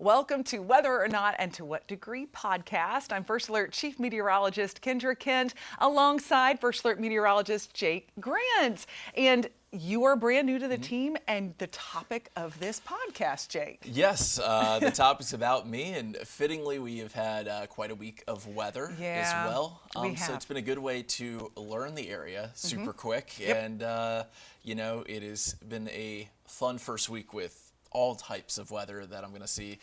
Welcome to Whether or Not and to What Degree podcast. I'm First Alert Chief Meteorologist Kendra Kent alongside First Alert Meteorologist Jake Grant. And you are brand new to the team and the topic of this podcast, Jake. Yes, the topic's about me, and fittingly we have had quite a week of weather as well. So it's been a good way to learn the area super quick. Yep. And, it has been a fun first week with all types of weather that I'm going to see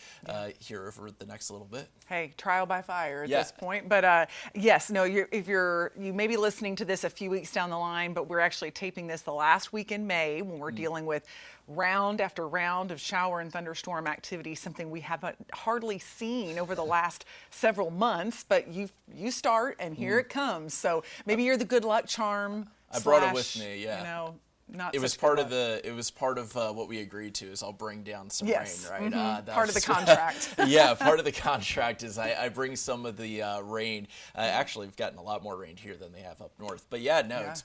here over the next little bit. Hey, trial by fire at this point. But you may be listening to this a few weeks down the line, but we're actually taping this the last week in May when we're dealing with round after round of shower and thunderstorm activity, something we haven't hardly seen over the last several months. But you start, and here it comes. So maybe you're the good luck charm. I brought it with me, It was part of what we agreed to is I'll bring down some rain, right? Part of the contract. Part of the contract is I bring some of the rain. Actually, we've gotten a lot more rain here than they have up north. But it's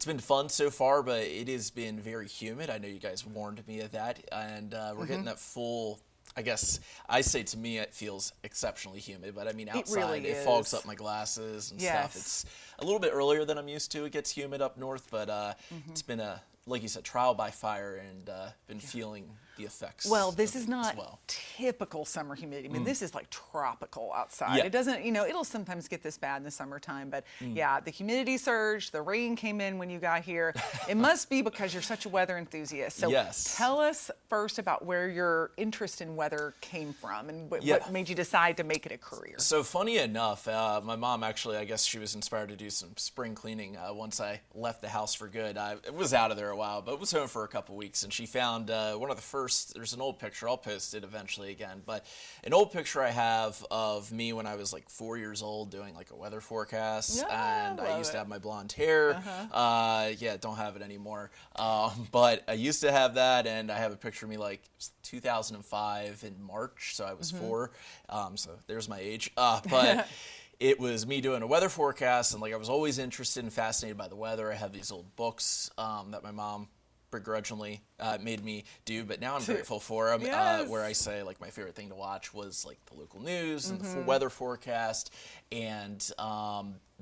been fun so far, but it has been very humid. I know you guys warned me of that, and we're getting that full. I guess I say to me it feels exceptionally humid, but I mean outside it fogs up my glasses and stuff. It's a little bit earlier than I'm used to. It gets humid up north, but it's been like you said, trial by fire, and been feeling the effects. Well, this is not typical summer humidity. I mean, this is like tropical outside. It doesn't, it'll sometimes get this bad in the summertime, but the humidity surged, the rain came in when you got here. It must be because you're such a weather enthusiast. So tell us first about where your interest in weather came from and what made you decide to make it a career. So funny enough, my mom actually, I guess she was inspired to do some spring cleaning once I left the house for good. I was out of there a while, but was home for a couple weeks, and she found one of the first. There's an old picture. I'll post it eventually again, but an old picture I have of me when I was like 4 years old doing like a weather forecast, and I used to have my blonde hair. Don't have it anymore, but I used to have that, and I have a picture of me like 2005 in March, so I was 4. So there's my age, but. It was me doing a weather forecast, and like I was always interested and fascinated by the weather. I have these old books that my mom begrudgingly made me do, but now I'm grateful for them, where I say like my favorite thing to watch was like the local news and the weather forecast, and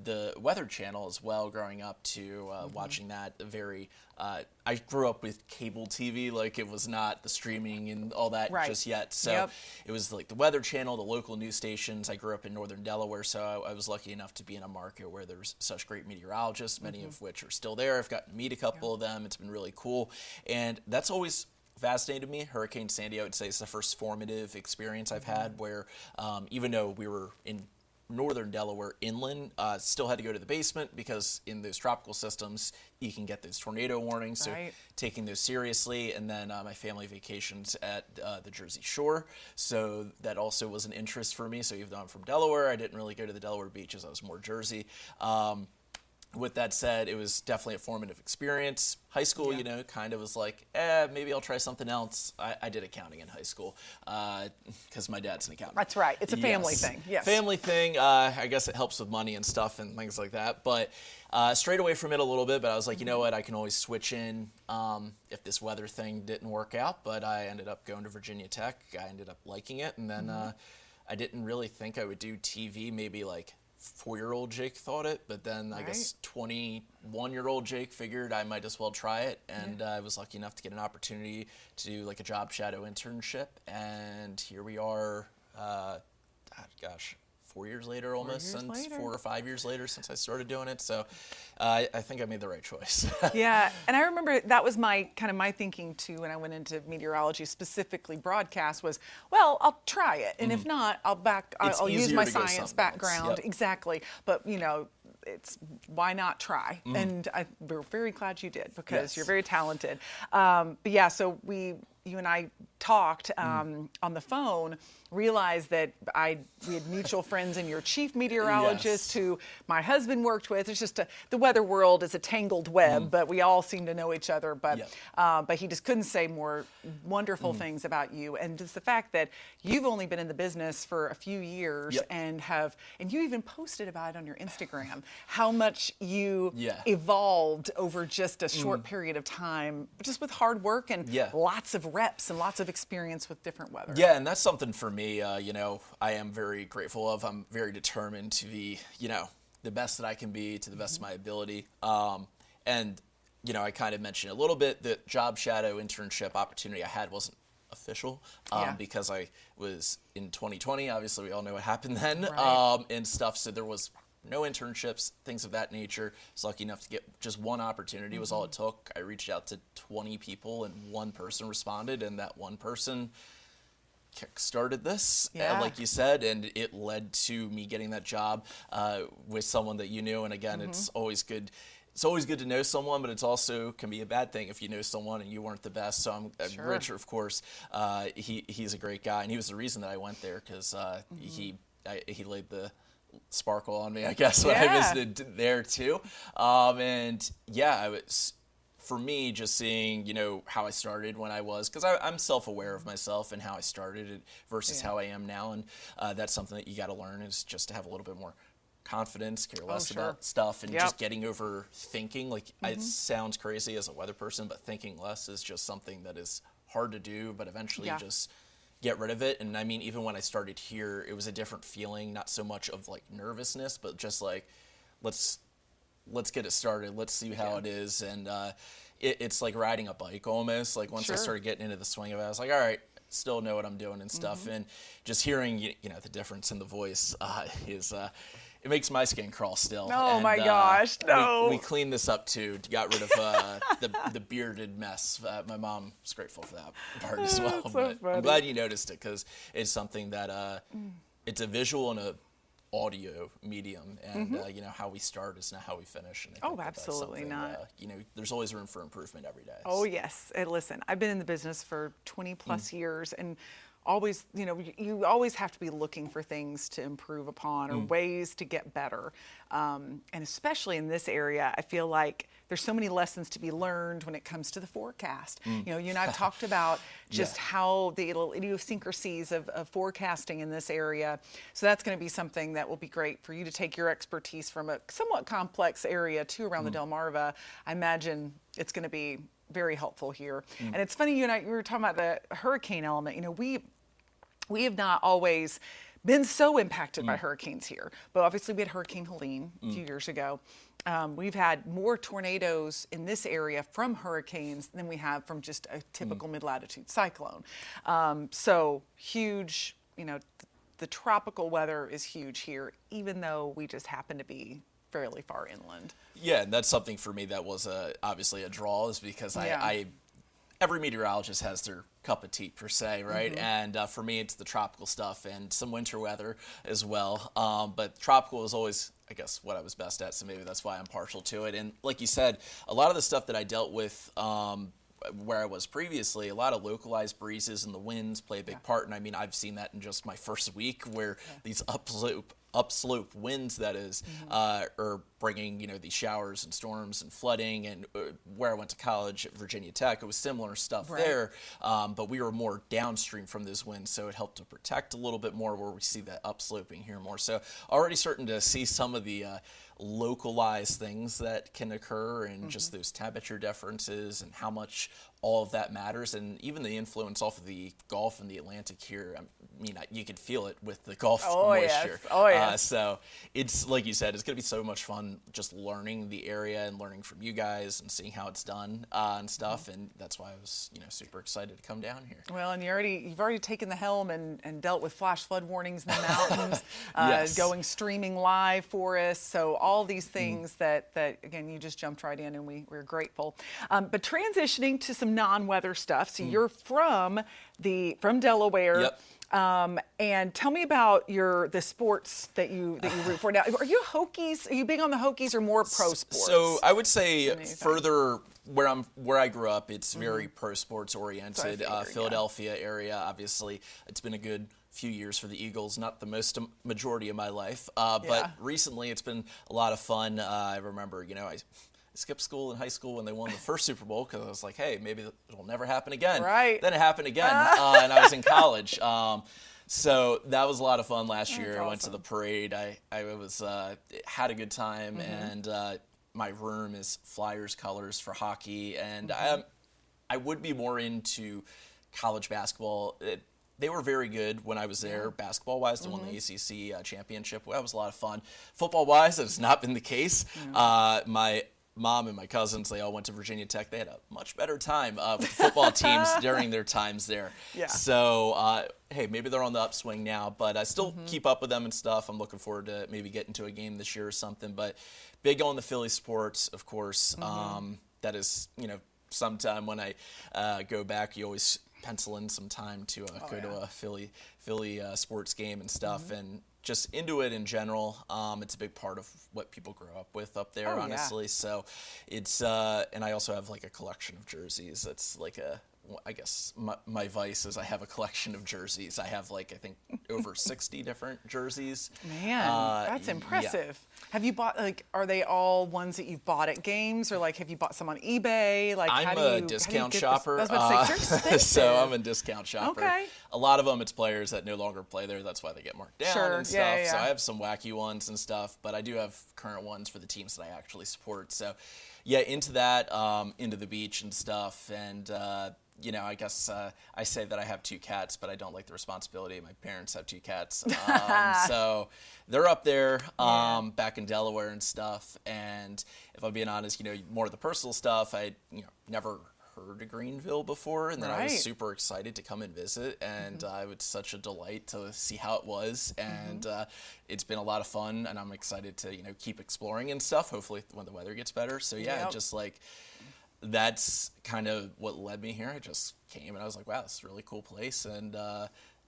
the Weather Channel as well, growing up to watching that I grew up with cable TV, like it was not the streaming and all that just yet. So it was like the Weather Channel, the local news stations. I grew up in northern Delaware, so I was lucky enough to be in a market where there's such great meteorologists, many of which are still there. I've gotten to meet a couple of them. It's been really cool. And that's always fascinated me. Hurricane Sandy, I would say, is the first formative experience I've had where even though we were in northern Delaware inland, still had to go to the basement because in those tropical systems you can get those tornado warnings, so taking those seriously. And then my family vacations at the Jersey Shore, so that also was an interest for me. So even though I'm from Delaware, I didn't really go to the Delaware beaches. I was more Jersey. With that said, it was definitely a formative experience. High school, kind of was like, maybe I'll try something else. I did accounting in high school because my dad's an accountant. That's right. It's a family thing. Yes. Family thing. I guess it helps with money and stuff and things like that. But strayed away from it a little bit. But I was like, you know what? I can always switch in if this weather thing didn't work out. But I ended up going to Virginia Tech. I ended up liking it. And then I didn't really think I would do TV, maybe like 4-year-old Jake thought it, but then I guess 21-year-old Jake figured I might as well try it, and I was lucky enough to get an opportunity to do like a job shadow internship, and here we are, 4 years later almost, 4 or 5 years later since I started doing it. So I think I made the right choice. Yeah, and I remember that was my thinking too when I went into meteorology, specifically broadcast, was, well, I'll try it, and if not, I'll use my science background. Exactly, but it's why not try? And we're very glad you did because you're very talented. So you and I talked on the phone, realized that we had mutual friends in your chief meteorologist who my husband worked with. It's just the weather world is a tangled web, but we all seem to know each other. But he just couldn't say more wonderful things about you, and just the fact that you've only been in the business for a few years and you even posted about it on your Instagram, how much you evolved over just a short period of time, just with hard work and lots of reps and lots of experience with different weather. Yeah, and that's something for me, I am very grateful of. I'm very determined to be, the best that I can be to the best of my ability. And, I kind of mentioned a little bit that job shadow internship opportunity I had wasn't official because I was in 2020. Obviously, we all know what happened then and stuff. So there was no internships, things of that nature. I was lucky enough to get just one opportunity was all it took. I reached out to 20 people and one person responded, and that one person kick-started this, like you said, and it led to me getting that job with someone that you knew. And again, it's always good. It's always good to know someone, but it's also can be a bad thing if you know someone and you weren't the best. So I'm Richard, of course. He's a great guy, and he was the reason that I went there because he laid the sparkle on me, I guess, when I visited there too. It was for me just seeing, how I started when I was, because I'm self-aware of myself and how I started versus how I am now. And that's something that you got to learn is just to have a little bit more confidence, care less about stuff, and just getting over thinking. Like it sounds crazy as a weather person, but thinking less is just something that is hard to do, but eventually you just get rid of it. And I mean, even when I started here, it was a different feeling, not so much of like nervousness, but just like, let's get it started. Let's see how it is. And it's like riding a bike almost. Like once I started getting into the swing of it, I was like, all right, still know what I'm doing and stuff. And just hearing, the difference in the voice is, it makes my skin crawl still. Oh and, my gosh, no. We cleaned this up too, got rid of the bearded mess. My mom's grateful for that part as well. So but I'm glad you noticed it because it's something that it's a visual and a audio medium, and how we start is not how we finish. And I think absolutely not. There's always room for improvement every day. Oh yes, and listen, I've been in the business for 20 plus years, and always, you always have to be looking for things to improve upon or ways to get better. And especially in this area, I feel like there's so many lessons to be learned when it comes to the forecast. You and I've talked about just how the little idiosyncrasies of forecasting in this area. So that's going to be something that will be great for you to take your expertise from a somewhat complex area too around the Delmarva. I imagine it's going to be very helpful here. And it's funny, you were talking about the hurricane element. We have not always been so impacted by hurricanes here, but obviously we had Hurricane Helene a few years ago. We've had more tornadoes in this area from hurricanes than we have from just a typical mid-latitude cyclone. So huge, the tropical weather is huge here, even though we just happen to be fairly far inland. Yeah, and that's something for me that was obviously a draw, is because every meteorologist has their cup of tea per se, right? And for me, it's the tropical stuff and some winter weather as well. But tropical is always, I guess, what I was best at, so maybe that's why I'm partial to it. And like you said, a lot of the stuff that I dealt with where I was previously, a lot of localized breezes and the winds play a big part. And I mean, I've seen that in just my first week where these upslope winds, that is, are bringing, these showers and storms and flooding. And where I went to college at Virginia Tech, it was similar stuff there, but we were more downstream from those winds, so it helped to protect a little bit more where we see that upsloping here more. So already starting to see some of the localized things that can occur, and just those temperature differences and how much all of that matters, and even the influence off of the Gulf and the Atlantic here. I mean, you could feel it with the Gulf moisture. So it's, like you said, it's going to be so much fun just learning the area and learning from you guys and seeing how it's done and stuff. And that's why I was, super excited to come down here. Well, and you've already taken the helm and dealt with flash flood warnings in the mountains, going streaming live for us. So all these things that again, you just jumped right in, and we're grateful. But transitioning to some non-weather stuff. So you're from Delaware. Yep. And tell me about the sports that you root for. Now, are you Hokies? Are you big on the Hokies or more pro sports? So I would say further where I grew up, it's very pro sports oriented. Philadelphia area, obviously, it's been a good few years for the Eagles, not the majority of my life, but recently it's been a lot of fun. I remember, I skipped school in high school when they won the first Super Bowl, because I was like, hey, maybe it'll never happen again. Right. Then it happened again, and I was in college. So that was a lot of fun last year. Awesome. I went to the parade. I had a good time, and my room is Flyers colors for hockey, and I would be more into college basketball. They were very good when I was there, basketball-wise. They won the ACC championship. Well, that was a lot of fun. Football-wise, that has not been the case. My mom and my cousins, they all went to Virginia Tech. They had a much better time with the football teams during their times there. Yeah. So, hey, maybe they're on the upswing now, but I still keep up with them and stuff. I'm looking forward to maybe getting to a game this year or something. But big on the Philly sports, of course. That is, sometime when I go back, you always pencil in some time to go to a Philly sports game and stuff, and just into it in general. It's a big part of what people grow up with up there, honestly. So it's and I also have like a collection of jerseys. That's like I guess my vice is I have a collection of jerseys. I have I think over 60 different jerseys. Man, that's impressive. Yeah. Have you bought are they all ones that you've bought at games, or have you bought some on eBay? I'm a discount shopper. I was about to say, they're so I'm a discount shopper. Okay. A lot of them, it's players that no longer play there. That's why they get marked down and stuff. Yeah. So I have some wacky ones and stuff, but I do have current ones for the teams that I actually support. So yeah, into that, into the beach and stuff, and I guess I say that I have 2 cats, but I don't like the responsibility. My parents have 2 cats. So they're up there back in Delaware and stuff. And if I'm being honest, more of the personal stuff, I never heard of Greenville before. And then I was super excited to come and visit. And it was such a delight to see how it was. And it's been a lot of fun. And I'm excited to, keep exploring and stuff, hopefully when the weather gets better. So just that's kind of what led me here. I just came and I was like, wow, this is a really cool place. And,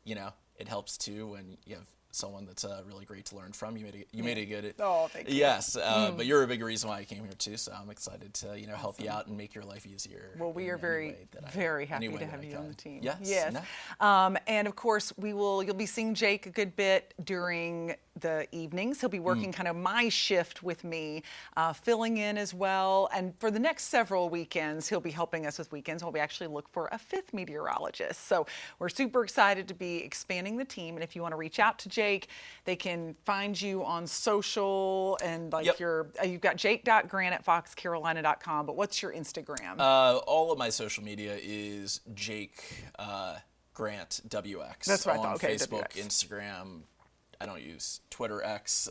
it helps too when you have someone that's really great to learn from. You made a good. Oh, thank you. Yes, but you're a big reason why I came here too. So I'm excited to help you out and make your life easier. Well, we are very happy to have you on the team. Yes. No. And of course, you'll be seeing Jake a good bit during the evenings. He'll be working kind of my shift with me, filling in as well. And for the next several weekends, he'll be helping us with weekends while we actually look for a 5th meteorologist. So we're super excited to be expanding the team. And if you want to reach out to Jake, they can find you on social and you've got jake.grant@foxcarolina.com. But what's your Instagram? All of my social media is Jake Grant WX. That's right. On okay, Facebook, WX. Instagram. I don't use Twitter X.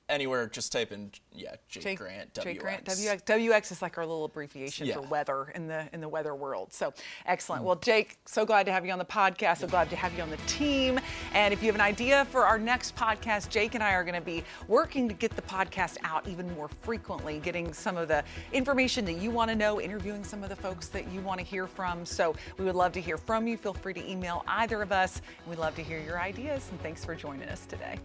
Anywhere, just type in Jake Grant WX. Jake Grant WX. WX is like our little abbreviation for weather in the weather world. So excellent. Well, Jake, so glad to have you on the podcast. So glad to have you on the team. And if you have an idea for our next podcast, Jake and I are going to be working to get the podcast out even more frequently, getting some of the information that you want to know, interviewing some of the folks that you want to hear from. So we would love to hear from you. Feel free to email either of us. We'd love to hear your ideas. And thanks for joining us today.